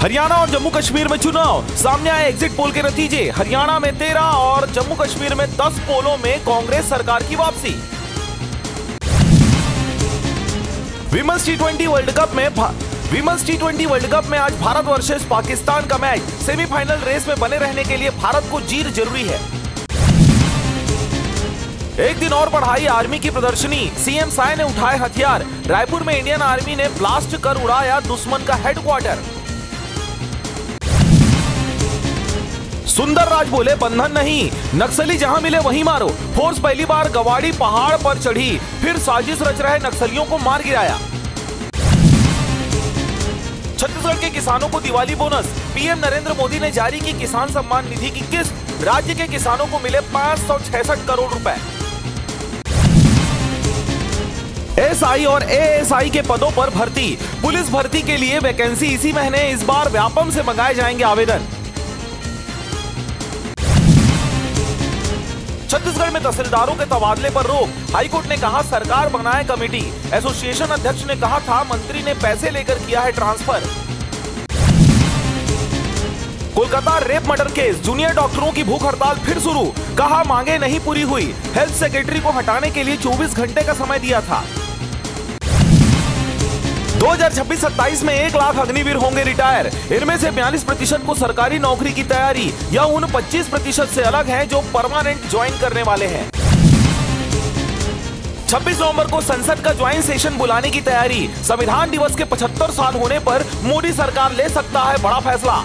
हरियाणा और जम्मू कश्मीर में चुनाव, सामने आए एग्जिट पोल के नतीजे। हरियाणा में 13 और जम्मू कश्मीर में 10 पोलों में कांग्रेस सरकार की वापसी। विमेंस टी20 वर्ल्ड कप में आज भारत वर्सेस पाकिस्तान का मैच। सेमीफाइनल रेस में बने रहने के लिए भारत को जीत जरूरी है। एक दिन और बढ़ाई आर्मी की प्रदर्शनी, सीएम साय ने उठाए हथियार। रायपुर में इंडियन आर्मी ने ब्लास्ट कर उड़ाया दुश्मन का हेडक्वार्टर। सुंदर राज बोले बंधन नहीं, नक्सली जहां मिले वहीं मारो। फोर्स पहली बार गवाड़ी पहाड़ पर चढ़ी, फिर साजिश रच रहे नक्सलियों को मार गिराया। छत्तीसगढ़ के किसानों को दिवाली बोनस, पीएम नरेंद्र मोदी ने जारी की किसान सम्मान निधि की किस्त। राज्य के किसानों को मिले 566 करोड़ रुपए। एसआई और एएसआई के पदों पर भर्ती, पुलिस भर्ती के लिए वैकेंसी इसी महीने। इस बार व्यापम से मंगाए जाएंगे आवेदन। छत्तीसगढ़ में तहसीलदारों के तबादले पर रोक, हाईकोर्ट ने कहा सरकार बनाए कमेटी। एसोसिएशन अध्यक्ष ने कहा था मंत्री ने पैसे लेकर किया है transfer. Kolkata rape murder case, junior डॉक्टरों की भूख हड़ताल फिर शुरू। कहा मांगे नहीं पूरी हुई, हेल्थ सेक्रेटरी को हटाने के लिए 24 घंटे का समय दिया था। 2026-27 में 1 लाख अग्निवीर होंगे रिटायर। इनमें से 42% को सरकारी नौकरी की तैयारी, या उन 25% से अलग हैं जो परमानेंट ज्वाइन करने वाले हैं। 26 नवंबर को संसद का ज्वाइंट सेशन बुलाने की तैयारी। संविधान दिवस के 75 साल होने पर मोदी सरकार ले सकता है बड़ा फैसला।